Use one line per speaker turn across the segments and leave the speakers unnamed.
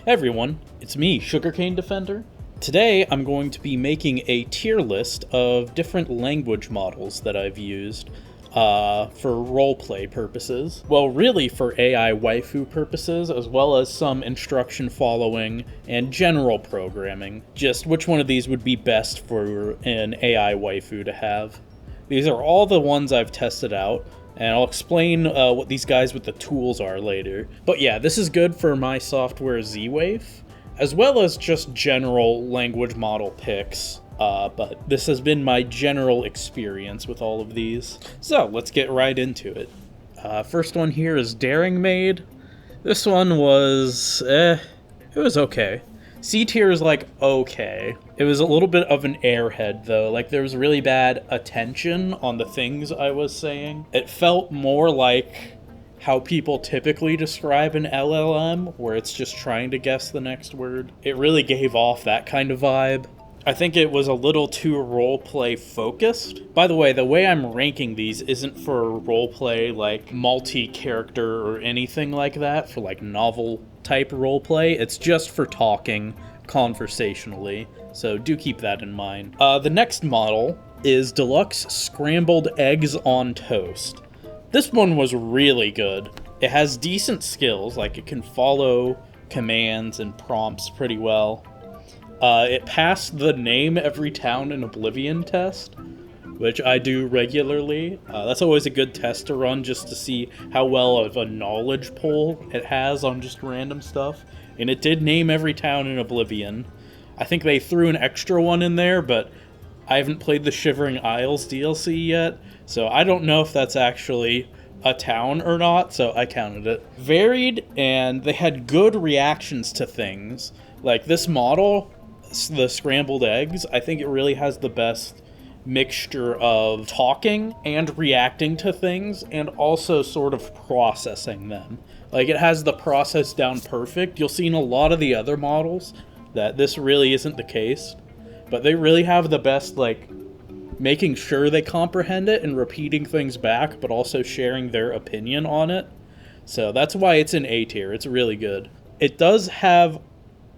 Hey everyone, it's me, Sugarcane Defender. Today I'm going to be making a tier list of different language models that I've used for roleplay purposes. Well, really for AI waifu purposes, as well as some instruction following and general programming. Just which one of these would be best for an AI waifu to have. These are all the ones I've tested out, and I'll explain what these guys with the tools are later. But yeah, this is good for my software Z-Waif, as well as just general language model picks. But this has been my general experience with all of these. So let's get right into it. First one here is Lumimaid. This one was, it was okay. C tier is like, okay. It was a little bit of an airhead though, like there was really bad attention on the things I was saying. It felt more like how people typically describe an LLM, where it's just trying to guess the next word. It really gave off that kind of vibe. I think it was a little too roleplay focused. By the way I'm ranking these isn't for roleplay like multi-character or anything like that, for like novel type roleplay. It's just for talking conversationally, so do keep that in mind. The next model is Deluxe Scrambled Eggs on Toast. This one was really good. It has decent skills, like it can follow commands and prompts pretty well. It passed the name every town in Oblivion test, which I do regularly. That's always a good test to run, just to see how well of a knowledge pool it has on just random stuff. And it did name every town in Oblivion. I think they threw an extra one in there, but I haven't played the Shivering Isles DLC yet, so I don't know if that's actually a town or not, so I counted it. Varied, and they had good reactions to things. Like this model, the Scrambled Eggs, I think it really has the best mixture of talking and reacting to things, and also sort of processing them. Like, it has the process down perfect. You'll see in a lot of the other models that this really isn't the case, but they really have the best, like, making sure they comprehend it and repeating things back, but also sharing their opinion on it. So that's why it's in A tier. It's really good. It does have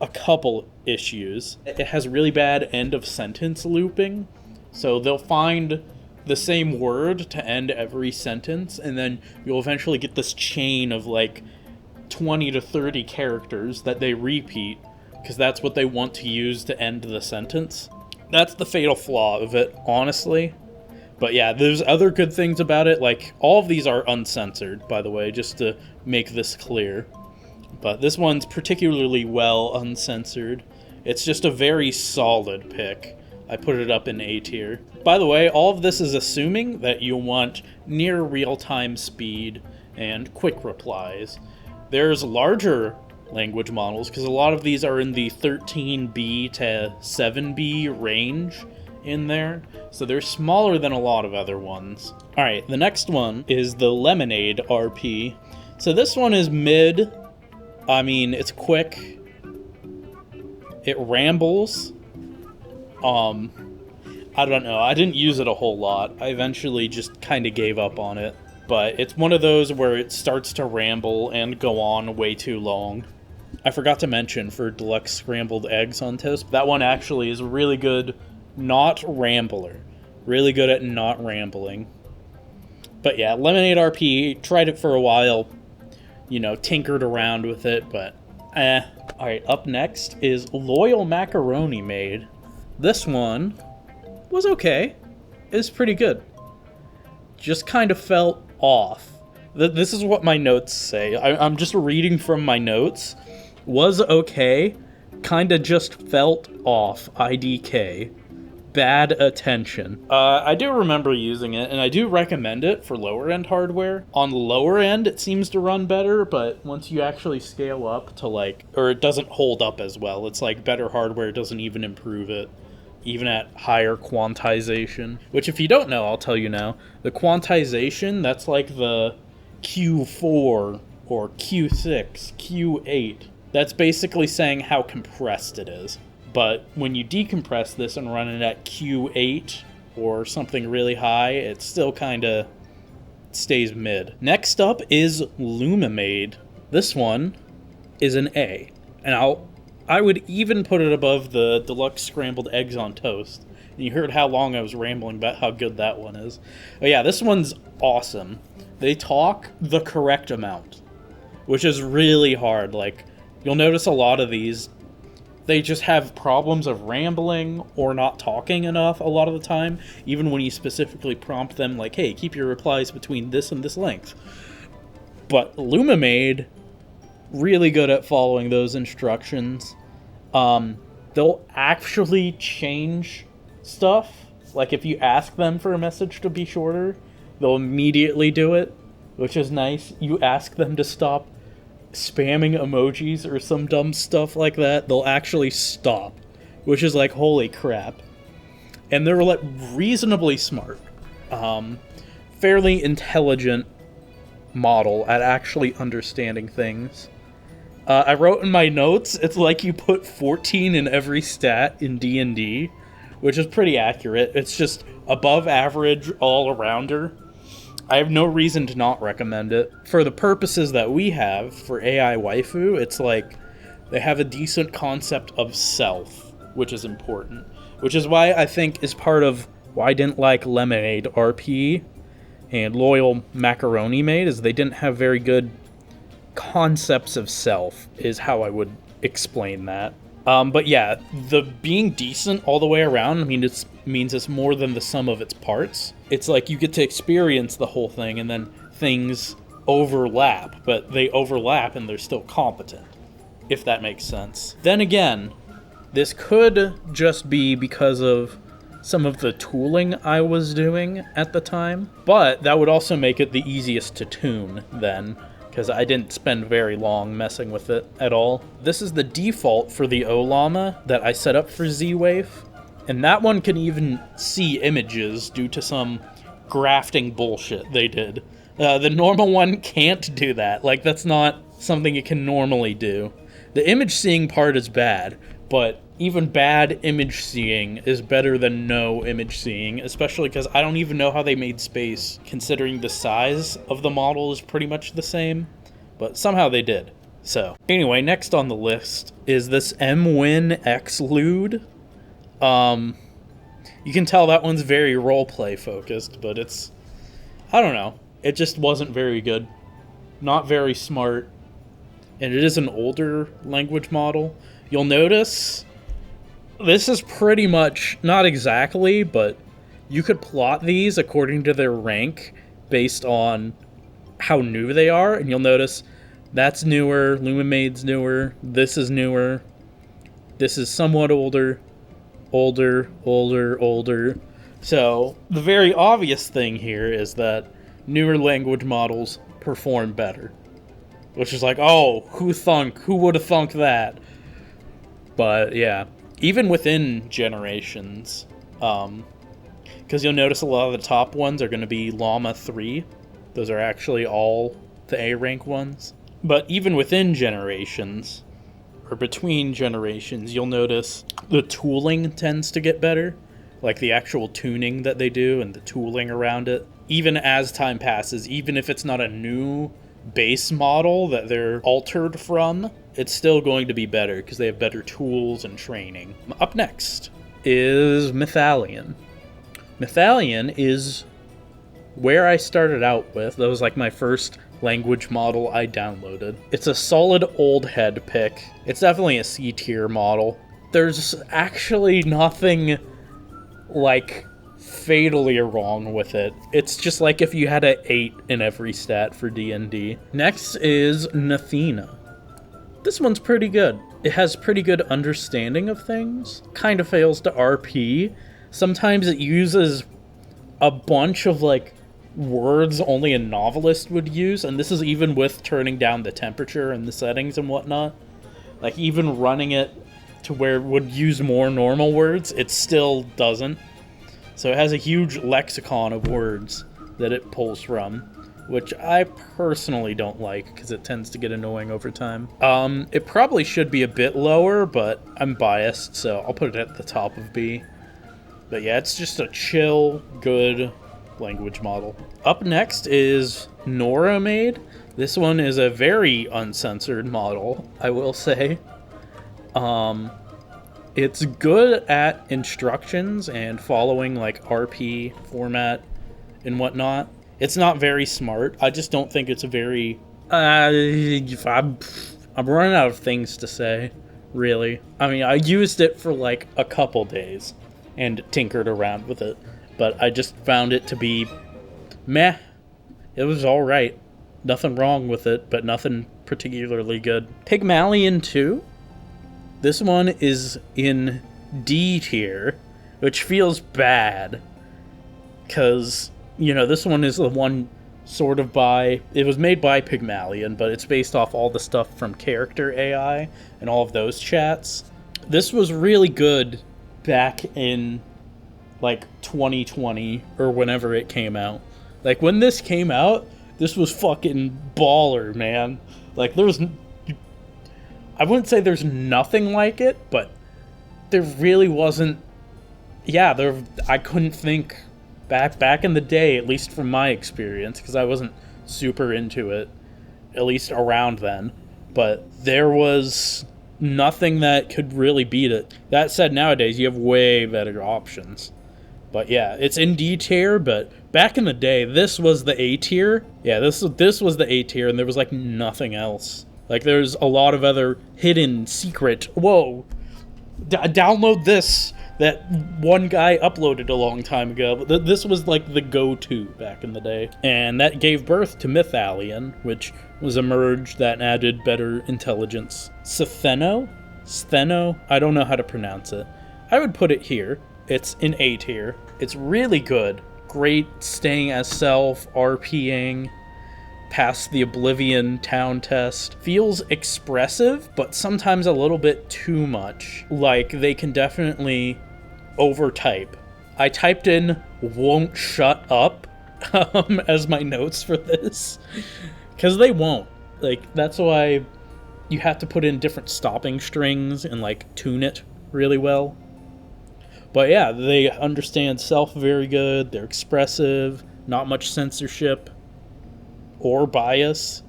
a couple issues. It has really bad end of sentence looping, so they'll find the same word to end every sentence, and then you'll eventually get this chain of like 20 to 30 characters that they repeat, because that's what they want to use to end the sentence. That's the fatal flaw of it, honestly. But yeah, there's other good things about it, like all of these are uncensored, by the way, just to make this clear. But this one's particularly well uncensored. It's just a very solid pick. I put it up in A tier. By the way, all of this is assuming that you want near real-time speed and quick replies. There's larger language models, because a lot of these are in the 13B to 7B range in there, so they're smaller than a lot of other ones. Alright, the next one is the Lumimaid RP. So this one is mid. I mean, it's quick. It rambles. I don't know. I didn't use it a whole lot. I eventually just kind of gave up on it. But it's one of those where it starts to ramble and go on way too long. I forgot to mention for Deluxe Scrambled Eggs on Toast, that one actually is really good not rambler. Really good at not rambling. But yeah, Lumimaid RP, tried it for a while. You know, tinkered around with it, but Alright, up next is Loyal Macaroni Maid. This one was okay. It was pretty good. Just kind of felt off. This is what my notes say. I'm just reading from my notes. Was okay. Kinda just felt off. IDK. Bad attention. I do remember using it, and I do recommend it for lower-end hardware. On the lower end, it seems to run better, but once you actually scale up to, like, or it doesn't hold up as well. It's like better hardware doesn't even improve it, even at higher quantization. Which, if you don't know, I'll tell you now. The quantization, that's like the Q4 or Q6, Q8. That's basically saying how compressed it is. But when you decompress this and run it at Q8 or something really high, it still kind of stays mid. Next up is Lumimaid. This one is an A. And I would even put it above the Deluxe Scrambled Eggs on Toast. And you heard how long I was rambling about how good that one is. But yeah, this one's awesome. They talk the correct amount, which is really hard. Like, you'll notice a lot of these, they just have problems of rambling or not talking enough a lot of the time, even when you specifically prompt them, like, hey, keep your replies between this and this length. But Lumimaid, really good at following those instructions. They'll actually change stuff. Like, if you ask them for a message to be shorter, they'll immediately do it, which is nice. You ask them to stop spamming emojis or some dumb stuff like that, they'll actually stop, which is like, holy crap. And they're like reasonably smart, fairly intelligent model at actually understanding things. I wrote in my notes, it's like you put 14 in every stat in D&D, which is pretty accurate. It's just above average all-arounder. I have no reason to not recommend it. For the purposes that we have for AI Waifu, it's like they have a decent concept of self, which is important. Which is why I think is part of why I didn't like Lemonade RP and Loyal Macaroni Maid, is they didn't have very good concepts of self, is how I would explain that. But yeah, the being decent all the way around, I mean, it means it's more than the sum of its parts. It's like you get to experience the whole thing, and then things overlap, but they overlap and they're still competent, if that makes sense. Then again, this could just be because of some of the tooling I was doing at the time, but that would also make it the easiest to tune then, because I didn't spend very long messing with it at all. This is the default for the Ollama that I set up for Z-Waif, and that one can even see images due to some grafting bullshit they did. The normal one can't do that. Like, that's not something it can normally do. The image seeing part is bad, but even bad image seeing is better than no image seeing, especially because I don't even know how they made space, considering the size of the model is pretty much the same, but somehow they did. So, anyway, next on the list is this MWin X Lude. You can tell that one's very roleplay focused, but it's, I don't know, it just wasn't very good. Not very smart, and it is an older language model. You'll notice this is pretty much, not exactly, but you could plot these according to their rank based on how new they are, and you'll notice that's newer, Lumimaid's newer, this is newer, this is somewhat older, older, older, older. So the very obvious thing here is that newer language models perform better, which is like, oh, who would have thunk that? But yeah, even within generations, because you'll notice a lot of the top ones are going to be Llama 3. Those are actually all the A rank ones. But even within generations, or between generations, you'll notice the tooling tends to get better. Like the actual tuning that they do and the tooling around it. Even as time passes, even if it's not a new base model that they're altered from, it's still going to be better because they have better tools and training. Up next is Mythalian. Mythalian is where I started out with. That was like my first language model I downloaded. It's a solid old head pick. It's definitely a C tier model. There's actually nothing like fatally wrong with it. It's just like if you had an 8 in every stat for D&D. Next is Nathina. This one's pretty good. It has pretty good understanding of things. Kind of fails to RP. Sometimes it uses a bunch of like words only a novelist would use, and this is even with turning down the temperature and the settings and whatnot. Like even running it to where it would use more normal words, it still doesn't. So it has a huge lexicon of words that it pulls from, which I personally don't like because it tends to get annoying over time. It probably should be a bit lower, but I'm biased, so I'll put it at the top of B. But yeah, it's just a chill, good language model. Up next is Lumimaid. This one is a very uncensored model, I will say. It's good at instructions and following like RP format and whatnot. It's not very smart. I just don't think it's a very... I'm running out of things to say, really. I mean, I used it for like a couple days and tinkered around with it, but I just found it to be meh. It was alright. Nothing wrong with it, but nothing particularly good. Pygmalion 2? This one is in D tier, which feels bad, because, you know, this one is the one sort of by... It was made by Pygmalion, but it's based off all the stuff from Character AI and all of those chats. This was really good back in, like, 2020, or whenever it came out. Like, when this came out, this was fucking baller, man. Like, there was... I wouldn't say there's nothing like it, but there really wasn't... Yeah, I couldn't think... Back in the day, at least from my experience, because I wasn't super into it, at least around then, but there was nothing that could really beat it. That said, nowadays, you have way better options. But yeah, it's in D tier, but back in the day, this was the A tier. Yeah, this was the A tier, and there was, like, nothing else. Like, there's a lot of other hidden, secret, whoa, download this, that one guy uploaded a long time ago. But this was, like, the go-to back in the day. And that gave birth to Mythalion, which was a merge that added better intelligence. Stheno? I don't know how to pronounce it. I would put it here. It's in A tier. It's really good. Great staying as self, RPing, past the Oblivion town test. Feels expressive, but sometimes a little bit too much. Like, they can definitely overtype. I typed in "won't shut up" as my notes for this, because they won't. Like, that's why you have to put in different stopping strings and, like, tune it really well. But yeah, they understand self very good. They're expressive, not much censorship or bias.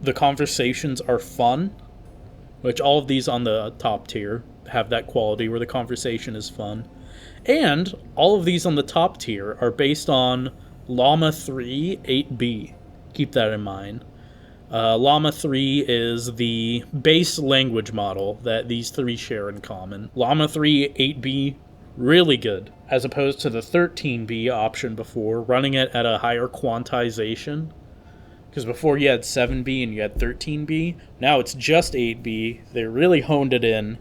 The conversations are fun, which all of these on the top tier have that quality where the conversation is fun. And all of these on the top tier are based on Llama 3 8B. Keep that in mind. Llama 3 is the base language model that these three share in common. Llama 3 8B, really good, as opposed to the 13B option before, running it at a higher quantization. Because before you had 7B and you had 13B, now it's just 8B. They really honed it in.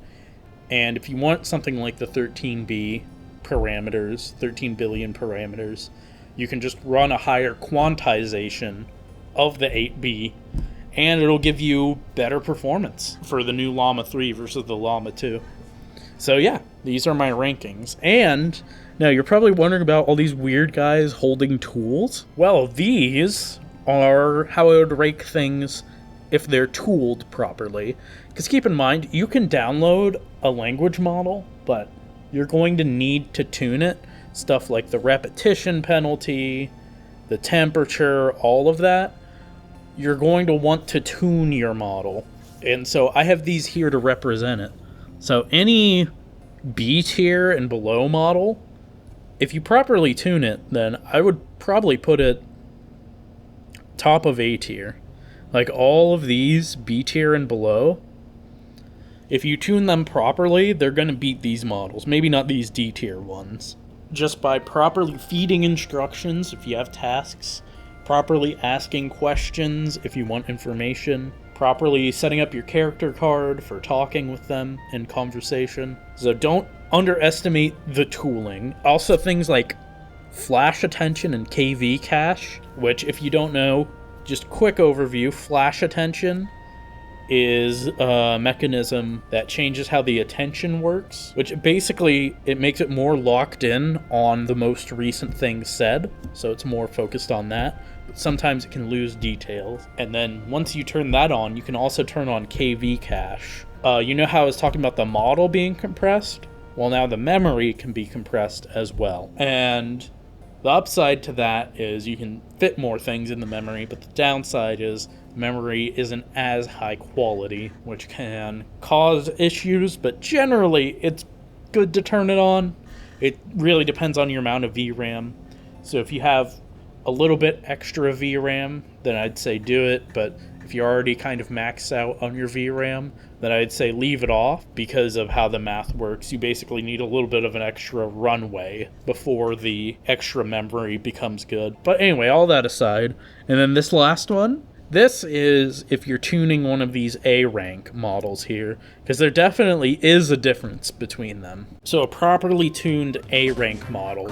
And if you want something like the 13B parameters, 13 billion parameters, you can just run a higher quantization of the 8B, and it'll give you better performance for the new Llama 3 versus the Llama 2. So yeah, these are my rankings. And now you're probably wondering about all these weird guys holding tools. Well, these are how I would rank things if they're tooled properly. Because keep in mind, you can download a language model, but you're going to need to tune it. Stuff like the repetition penalty, the temperature, all of that. You're going to want to tune your model. And so I have these here to represent it. So any B tier and below model, if you properly tune it, then I would probably put it top of A tier. Like all of these B tier and below, if you tune them properly, they're going to beat these models. Maybe not these D tier ones. Just by properly feeding instructions if you have tasks, properly asking questions if you want information, properly setting up your character card for talking with them in conversation. So don't underestimate the tooling. Also things like flash attention and KV cache, which if you don't know, just quick overview, flash attention is a mechanism that changes how the attention works, which basically it makes it more locked in on the most recent thing said, so it's more focused on that. But sometimes it can lose details. And then once you turn that on, you can also turn on KV cache. You know how I was talking about the model being compressed? Well, now the memory can be compressed as well. And the upside to that is you can fit more things in the memory, but the downside is memory isn't as high quality, which can cause issues, but generally it's good to turn it on. It really depends on your amount of VRAM. So if you have a little bit extra VRAM, then I'd say do it, but if you're already kind of maxed out on your VRAM, then I'd say leave it off because of how the math works. You basically need a little bit of an extra runway before the extra memory becomes good. But anyway, all that aside, and then this last one, this is if you're tuning one of these A rank models here, because there definitely is a difference between them. So a properly tuned A rank model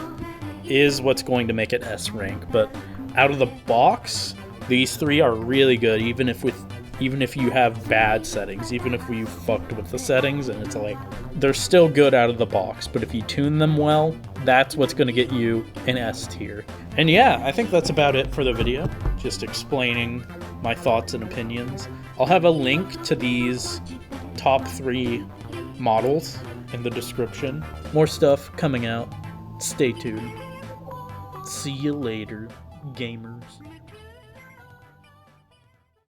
is what's going to make it S rank, but out of the box, these three are really good, even if you have bad settings, even if you fucked with the settings, and it's like, they're still good out of the box, but if you tune them well, that's what's going to get you an S tier. And yeah, I think that's about it for the video, just explaining my thoughts and opinions. I'll have a link to these top 3 models in the description. More stuff coming out. Stay tuned. See you later, gamers.